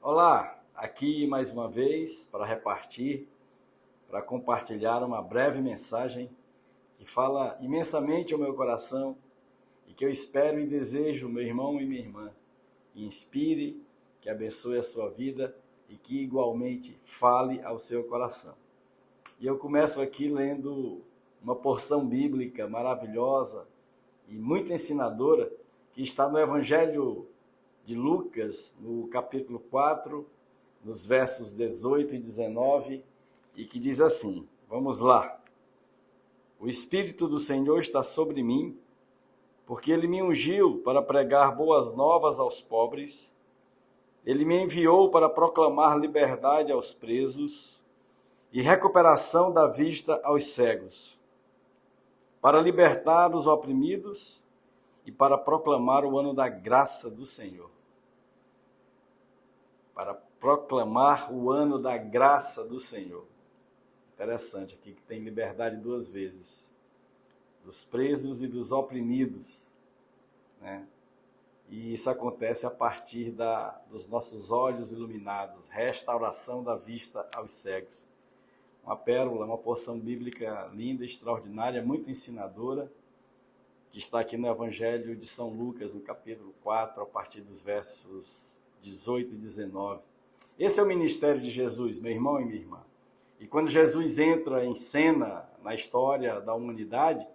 Olá, aqui mais uma vez para compartilhar uma breve mensagem que fala imensamente ao meu coração e que eu espero e desejo, meu irmão e minha irmã, que inspire, que abençoe a sua vida e que igualmente fale ao seu coração. E eu começo aqui lendo uma porção bíblica maravilhosa e muito ensinadora que está no Evangelho de Lucas, no capítulo 4, nos versos 18 e 19, e que diz assim, vamos lá. O Espírito do Senhor está sobre mim, porque Ele me ungiu para pregar boas novas aos pobres, Ele me enviou para proclamar liberdade aos presos e recuperação da vista aos cegos, para libertar os oprimidos e para proclamar o ano da graça do Senhor. Para proclamar o ano da graça do Senhor. Interessante aqui que tem liberdade duas vezes, dos presos e dos oprimidos, né? E isso acontece a partir dos nossos olhos iluminados, restauração da vista aos cegos. Uma pérola, uma porção bíblica linda, extraordinária, muito ensinadora, que está aqui no Evangelho de São Lucas, no capítulo 4, a partir dos versos 18 e 19. Esse é o ministério de Jesus, meu irmão e minha irmã. E quando Jesus entra em cena na história da humanidade,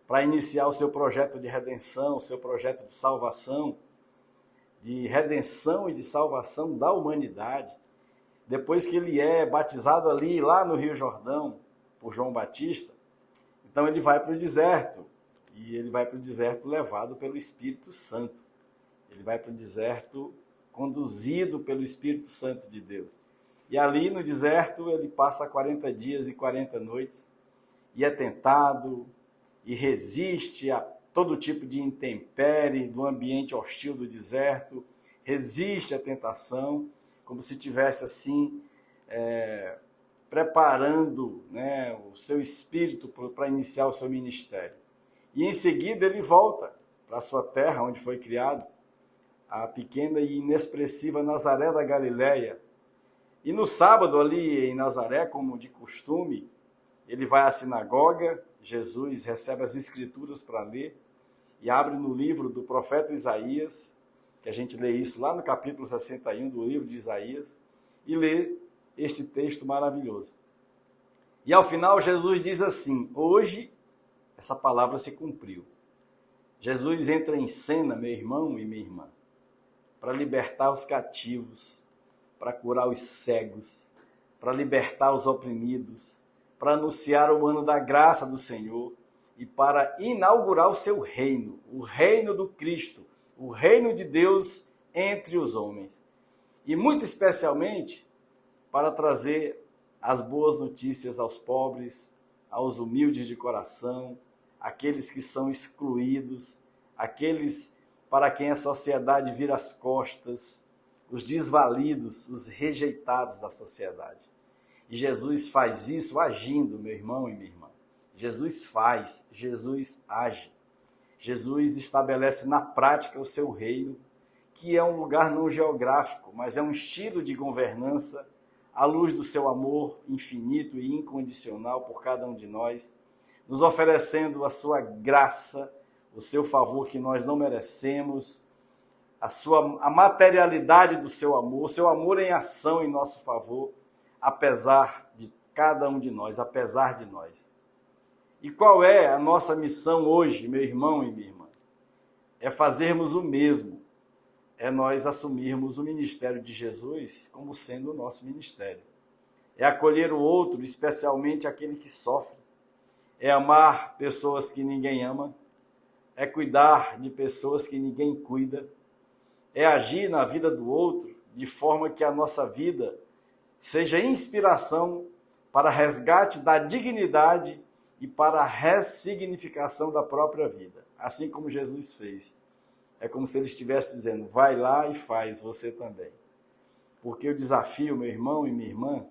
para iniciar o seu projeto de redenção, o seu projeto de salvação, de redenção e de salvação da humanidade, depois que ele é batizado ali, lá no Rio Jordão, por João Batista, então ele vai para o deserto, e ele vai para o deserto levado pelo Espírito Santo. Ele vai para o deserto conduzido pelo Espírito Santo de Deus. E ali no deserto ele passa 40 dias e 40 noites, e é tentado, e resiste a todo tipo de intempérie do ambiente hostil do deserto, resiste à tentação, como se estivesse assim, preparando, né, o seu espírito para iniciar o seu ministério. E em seguida ele volta para a sua terra, onde foi criado, a pequena e inexpressiva Nazaré da Galileia. E no sábado ali em Nazaré, como de costume, ele vai à sinagoga, Jesus recebe as escrituras para ler e abre no livro do profeta Isaías, que a gente lê isso lá no capítulo 61 do livro de Isaías, e lê este texto maravilhoso. E ao final Jesus diz assim, hoje essa palavra se cumpriu. Jesus entra em cena, meu irmão e minha irmã, para libertar os cativos, para curar os cegos, para libertar os oprimidos, para anunciar o ano da graça do Senhor e para inaugurar o seu reino, o reino do Cristo, o reino de Deus entre os homens. E muito especialmente para trazer as boas notícias aos pobres, aos humildes de coração, aqueles que são excluídos, aqueles para quem a sociedade vira as costas, os desvalidos, os rejeitados da sociedade. E Jesus faz isso agindo, meu irmão e minha irmã. Jesus faz, Jesus age. Jesus estabelece na prática o seu reino, que é um lugar não geográfico, mas é um estilo de governança à luz do seu amor infinito e incondicional por cada um de nós, nos oferecendo a sua graça, o seu favor que nós não merecemos, a materialidade do seu amor, o seu amor em ação em nosso favor, apesar de cada um de nós, apesar de nós. E qual é a nossa missão hoje, meu irmão e minha irmã? É fazermos o mesmo, é nós assumirmos o ministério de Jesus como sendo o nosso ministério. É acolher o outro, especialmente aquele que sofre. É amar pessoas que ninguém ama, é cuidar de pessoas que ninguém cuida, é agir na vida do outro de forma que a nossa vida seja inspiração para resgate da dignidade e para a ressignificação da própria vida, assim como Jesus fez. É como se ele estivesse dizendo, vai lá e faz você também. Porque o desafio, meu irmão e minha irmã,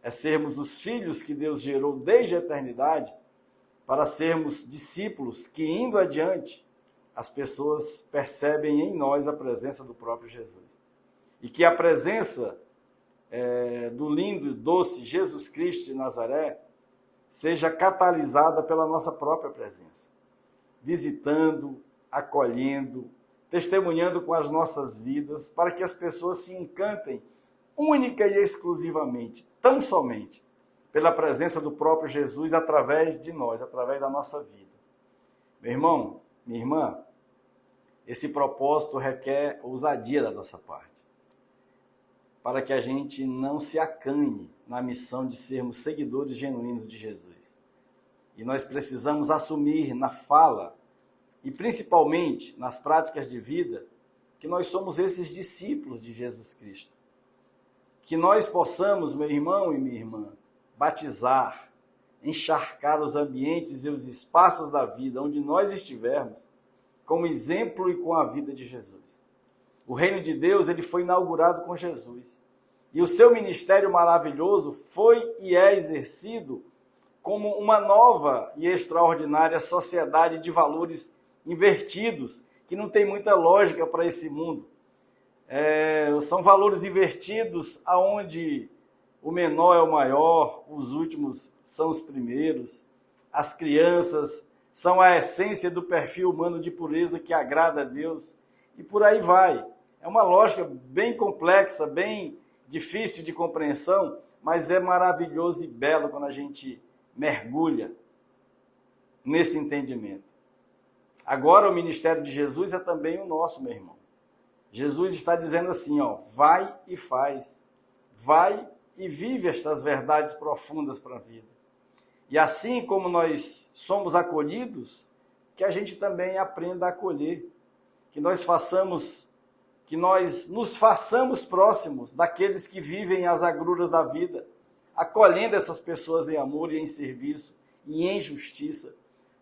é sermos os filhos que Deus gerou desde a eternidade para sermos discípulos que, indo adiante, as pessoas percebem em nós a presença do próprio Jesus. e que a presença do lindo e doce Jesus Cristo de Nazaré seja catalisada pela nossa própria presença, visitando, acolhendo, testemunhando com as nossas vidas, para que as pessoas se encantem única e exclusivamente, tão somente, pela presença do próprio Jesus através de nós, através da nossa vida. Meu irmão, minha irmã, esse propósito requer ousadia da nossa parte, para que a gente não se acanhe na missão de sermos seguidores genuínos de Jesus. E nós precisamos assumir na fala, e principalmente nas práticas de vida, que nós somos esses discípulos de Jesus Cristo. Que nós possamos, meu irmão e minha irmã, batizar, encharcar os ambientes e os espaços da vida onde nós estivermos, como exemplo e com a vida de Jesus. O reino de Deus ele foi inaugurado com Jesus. E o seu ministério maravilhoso foi e é exercido como uma nova e extraordinária sociedade de valores invertidos, que não tem muita lógica para esse mundo. São valores invertidos onde o menor é o maior, os últimos são os primeiros, as crianças são a essência do perfil humano de pureza que agrada a Deus, e por aí vai. É uma lógica bem complexa, bem difícil de compreensão, mas é maravilhoso e belo quando a gente mergulha nesse entendimento. Agora o ministério de Jesus é também o nosso, meu irmão. Jesus está dizendo assim, vai e faz, vai e vive estas verdades profundas para a vida. E assim como nós somos acolhidos, que a gente também aprenda a acolher, que nós nos façamos próximos daqueles que vivem as agruras da vida, acolhendo essas pessoas em amor e em serviço e em justiça,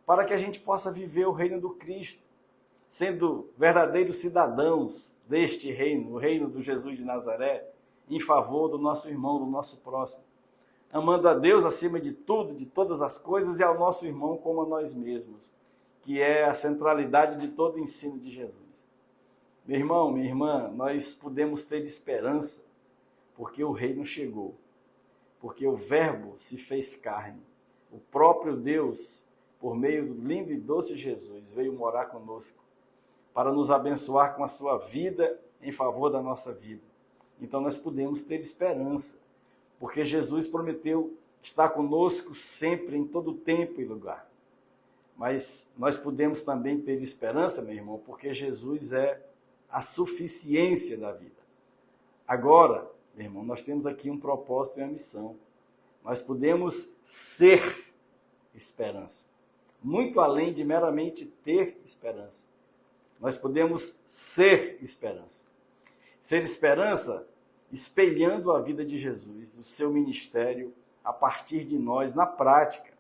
para que a gente possa viver o reino do Cristo, sendo verdadeiros cidadãos deste reino, o reino do Jesus de Nazaré, em favor do nosso irmão, do nosso próximo, amando a Deus acima de tudo, de todas as coisas, e ao nosso irmão como a nós mesmos, que é a centralidade de todo o ensino de Jesus. Meu irmão, minha irmã, nós podemos ter esperança, porque o reino chegou, porque o Verbo se fez carne, o próprio Deus, por meio do lindo e doce Jesus, veio morar conosco, para nos abençoar com a sua vida em favor da nossa vida. Então nós podemos ter esperança, porque Jesus prometeu estar conosco sempre, em todo tempo e lugar. Mas nós podemos também ter esperança, meu irmão, porque Jesus é a suficiência da vida. Agora, meu irmão, nós temos aqui um propósito e uma missão. Nós podemos ser esperança, muito além de meramente ter esperança. Nós podemos ser esperança. Ser esperança espelhando a vida de Jesus, o seu ministério, a partir de nós, na prática,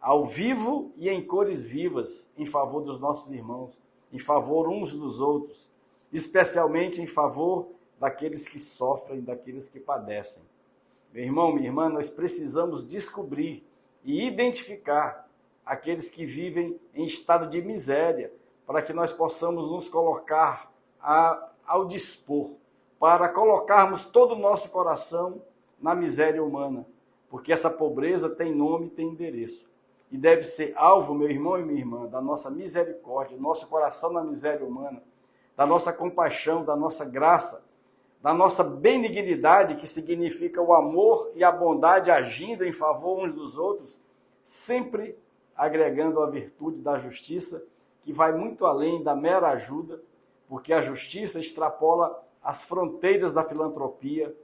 ao vivo e em cores vivas, em favor dos nossos irmãos, em favor uns dos outros, especialmente em favor daqueles que sofrem, daqueles que padecem. Meu irmão, minha irmã, nós precisamos descobrir e identificar aqueles que vivem em estado de miséria, para que nós possamos nos colocar ao dispor, para colocarmos todo o nosso coração na miséria humana, porque essa pobreza tem nome e tem endereço. E deve ser alvo, meu irmão e minha irmã, da nossa misericórdia, do nosso coração na miséria humana, da nossa compaixão, da nossa graça, da nossa benignidade, que significa o amor e a bondade agindo em favor uns dos outros, sempre agregando a virtude da justiça, que vai muito além da mera ajuda, porque a justiça extrapola as fronteiras da filantropia,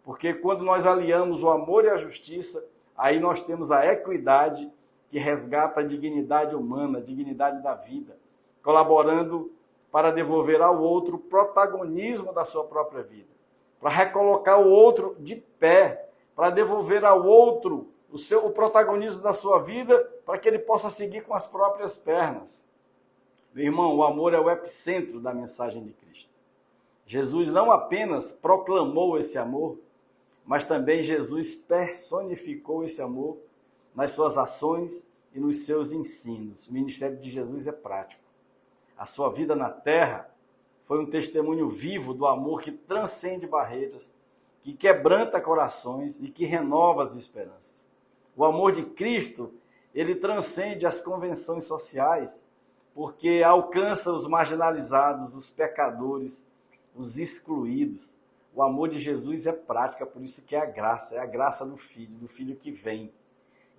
porque quando nós aliamos o amor e a justiça, aí nós temos a equidade que resgata a dignidade humana, a dignidade da vida, colaborando para devolver ao outro o protagonismo da sua própria vida, para recolocar o outro de pé, para devolver ao outro o protagonismo da sua vida, para que ele possa seguir com as próprias pernas. Meu irmão, o amor é o epicentro da mensagem de Cristo. Jesus não apenas proclamou esse amor, mas também Jesus personificou esse amor nas suas ações e nos seus ensinos. O ministério de Jesus é prático. A sua vida na terra foi um testemunho vivo do amor que transcende barreiras, que quebranta corações e que renova as esperanças. O amor de Cristo, ele transcende as convenções sociais, porque alcança os marginalizados, os pecadores, os excluídos. O amor de Jesus é prática, por isso que é a graça do Filho que vem.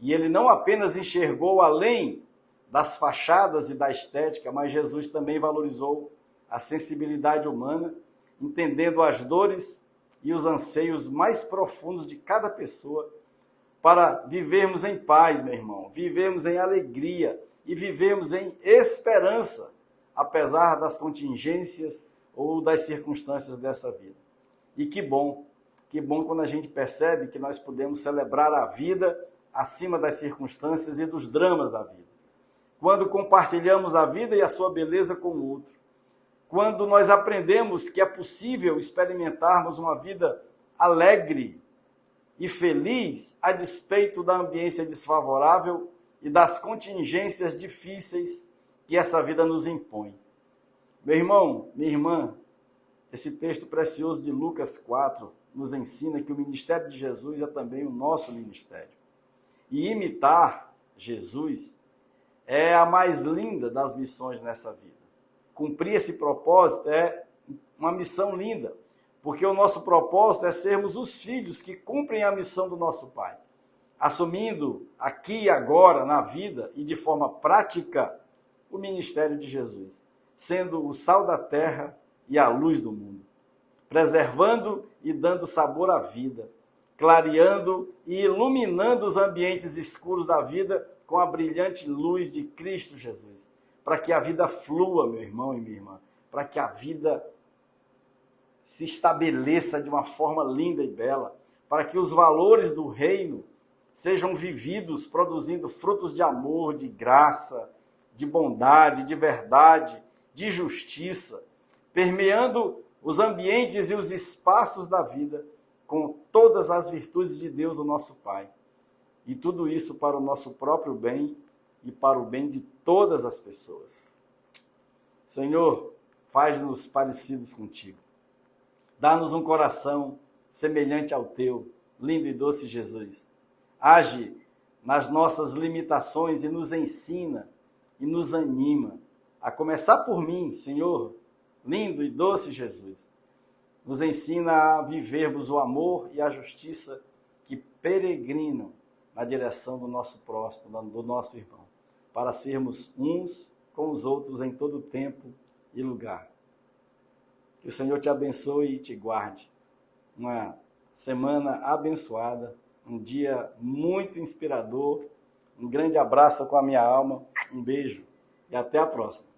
E ele não apenas enxergou além das fachadas e da estética, mas Jesus também valorizou a sensibilidade humana, entendendo as dores e os anseios mais profundos de cada pessoa, para vivermos em paz, meu irmão, vivermos em alegria e vivermos em esperança, apesar das contingências ou das circunstâncias dessa vida. E que bom quando a gente percebe que nós podemos celebrar a vida acima das circunstâncias e dos dramas da vida. Quando compartilhamos a vida e a sua beleza com o outro. Quando nós aprendemos que é possível experimentarmos uma vida alegre e feliz a despeito da ambiência desfavorável e das contingências difíceis que essa vida nos impõe. Meu irmão, minha irmã, esse texto precioso de Lucas 4 nos ensina que o ministério de Jesus é também o nosso ministério. E imitar Jesus é a mais linda das missões nessa vida. Cumprir esse propósito é uma missão linda, porque o nosso propósito é sermos os filhos que cumprem a missão do nosso Pai, assumindo aqui e agora, na vida e de forma prática, o ministério de Jesus, sendo o sal da terra e a luz do mundo, preservando e dando sabor à vida, clareando e iluminando os ambientes escuros da vida com a brilhante luz de Cristo Jesus, para que a vida flua, meu irmão e minha irmã, para que a vida se estabeleça de uma forma linda e bela, para que os valores do reino sejam vividos, produzindo frutos de amor, de graça, de bondade, de verdade, de justiça, permeando os ambientes e os espaços da vida com todas as virtudes de Deus, o nosso Pai. E tudo isso para o nosso próprio bem e para o bem de todas as pessoas. Senhor, faz-nos parecidos contigo. Dá-nos um coração semelhante ao teu, lindo e doce Jesus. Age nas nossas limitações e nos ensina e nos anima. A começar por mim, Senhor, lindo e doce Jesus. Nos ensina a vivermos o amor e a justiça que peregrinam na direção do nosso próximo, do nosso irmão, para sermos uns com os outros em todo tempo e lugar. Que o Senhor te abençoe e te guarde. Uma semana abençoada, um dia muito inspirador. Um grande abraço com a minha alma, um beijo e até a próxima.